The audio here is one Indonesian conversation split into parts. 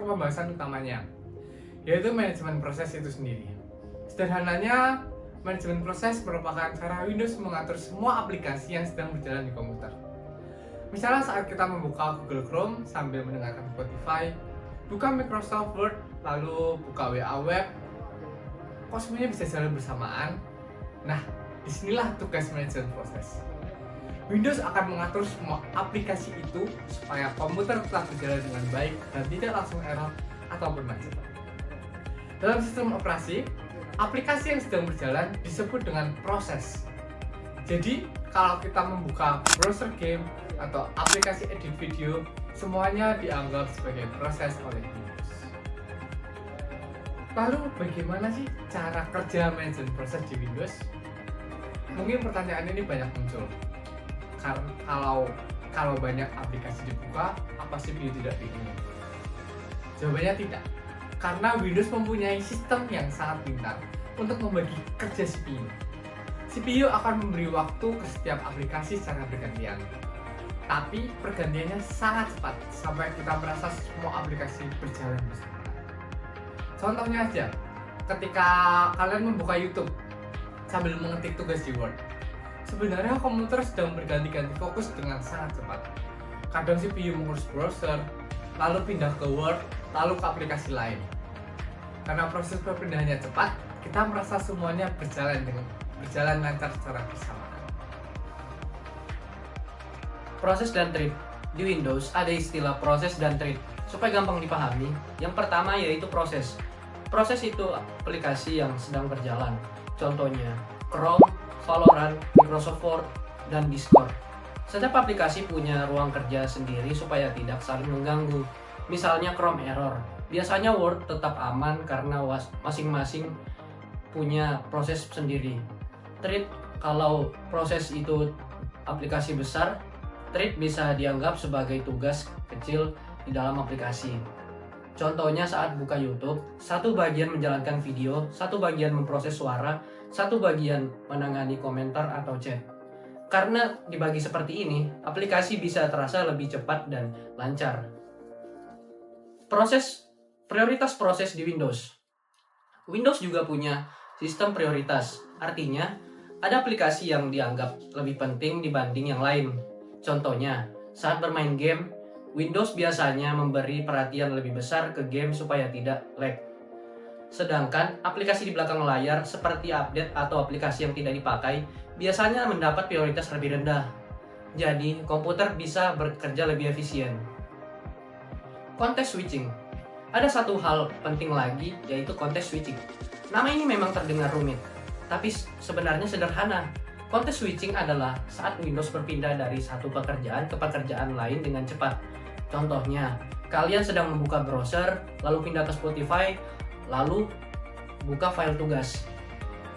ke pembahasan utamanya, yaitu manajemen proses itu sendiri. Sederhananya, manajemen proses merupakan cara Windows mengatur semua aplikasi yang sedang berjalan di komputer. Misalnya saat kita membuka Google Chrome sambil mendengarkan Spotify, buka Microsoft Word, lalu buka WA Web, kok semuanya bisa jalan bersamaan? Nah, disinilah tugas manajemen proses. Windows akan mengatur semua aplikasi itu supaya komputer tetap berjalan dengan baik dan tidak langsung error ataupun macet. Dalam sistem operasi, aplikasi yang sedang berjalan disebut dengan proses. Jadi, kalau kita membuka browser game atau aplikasi edit video, semuanya dianggap sebagai proses oleh Windows. Lalu, bagaimana sih cara kerja manajemen proses di Windows? Mungkin pertanyaan ini banyak muncul. Kalau banyak aplikasi dibuka, apa CPU tidak bingung? Jawabannya tidak. Karena Windows mempunyai sistem yang sangat pintar untuk membagi kerja CPU. CPU akan memberi waktu ke setiap aplikasi secara bergantian. Tapi pergantiannya sangat cepat sampai kita merasa semua aplikasi berjalan bersama. Contohnya aja, ketika kalian membuka YouTube sambil mengetik tugas di Word, sebenarnya komputer sedang berganti-ganti fokus dengan sangat cepat. Kadang CPU mengurus browser, lalu pindah ke Word, lalu ke aplikasi lain. Karena proses perpindahannya cepat, kita merasa semuanya berjalan lancar secara bersamaan. Proses dan thread. Di Windows ada istilah proses dan thread. Supaya gampang dipahami, yang pertama yaitu proses. Proses itu aplikasi yang sedang berjalan. Contohnya Chrome, Valorant, Microsoft Word, dan Discord. Setiap aplikasi punya ruang kerja sendiri supaya tidak saling mengganggu. Misalnya Chrome error. Biasanya Word tetap aman karena masing-masing punya proses sendiri. Thread, kalau proses itu aplikasi besar, thread bisa dianggap sebagai tugas kecil di dalam aplikasi. Contohnya saat buka YouTube, satu bagian menjalankan video, satu bagian memproses suara, satu bagian menangani komentar atau chat. Karena dibagi seperti ini, aplikasi bisa terasa lebih cepat dan lancar. Prioritas proses di Windows. Windows juga punya sistem prioritas, artinya ada aplikasi yang dianggap lebih penting dibanding yang lain. Contohnya, saat bermain game, Windows biasanya memberi perhatian lebih besar ke game supaya tidak lag. Sedangkan aplikasi di belakang layar seperti update atau aplikasi yang tidak dipakai biasanya mendapat prioritas lebih rendah. Jadi, komputer bisa bekerja lebih efisien. Context switching. Ada satu hal penting lagi, yaitu context switching. Nama ini memang terdengar rumit, tapi sebenarnya sederhana. Context switching adalah saat Windows berpindah dari satu pekerjaan ke pekerjaan lain dengan cepat. Contohnya, kalian sedang membuka browser, lalu pindah ke Spotify, lalu buka file tugas.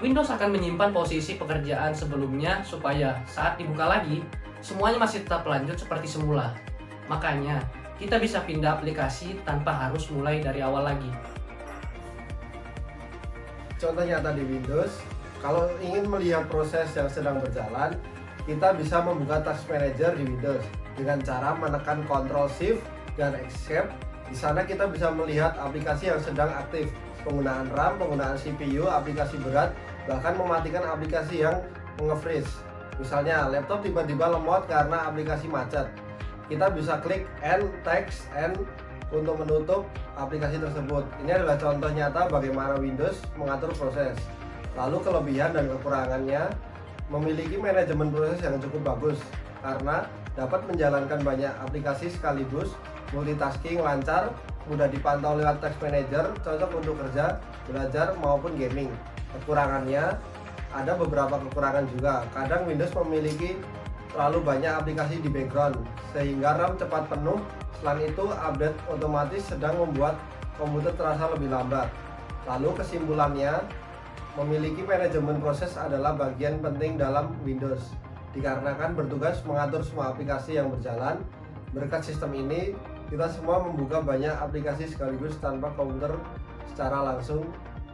Windows akan menyimpan posisi pekerjaan sebelumnya supaya saat dibuka lagi, semuanya masih tetap lanjut seperti semula. Makanya, kita bisa pindah aplikasi tanpa harus mulai dari awal lagi. Contoh nyata di Windows, kalau ingin melihat proses yang sedang berjalan, kita bisa membuka Task Manager di Windows dengan cara menekan Ctrl Shift dan Escape. Di sana kita bisa melihat aplikasi yang sedang aktif, penggunaan RAM, penggunaan CPU, aplikasi berat, bahkan mematikan aplikasi yang nge-freeze. Misalnya laptop tiba-tiba lemot karena aplikasi macet. Kita bisa klik End Text End untuk menutup aplikasi tersebut. Ini adalah contoh nyata bagaimana Windows mengatur proses. Lalu kelebihan dan kekurangannya, memiliki manajemen proses yang cukup bagus karena dapat menjalankan banyak aplikasi sekaligus, multitasking lancar, mudah dipantau lewat Task Manager, cocok untuk kerja, belajar maupun gaming. Kekurangannya, ada beberapa kekurangan juga. Kadang Windows memiliki terlalu banyak aplikasi di background sehingga RAM cepat penuh. Selain itu, update otomatis sedang membuat komputer terasa lebih lambat. Lalu kesimpulannya, memiliki manajemen proses adalah bagian penting dalam Windows dikarenakan bertugas mengatur semua aplikasi yang berjalan. Berkat sistem ini, kita semua membuka banyak aplikasi sekaligus tanpa komputer secara langsung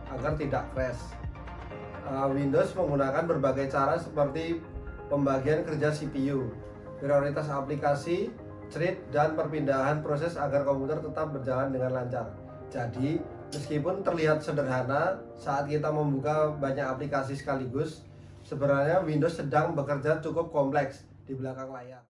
agar tidak crash. Windows menggunakan berbagai cara seperti pembagian kerja CPU, prioritas aplikasi, cerit, dan perpindahan proses agar komputer tetap berjalan dengan lancar. Jadi, meskipun terlihat sederhana saat kita membuka banyak aplikasi sekaligus, sebenarnya Windows sedang bekerja cukup kompleks di belakang layar.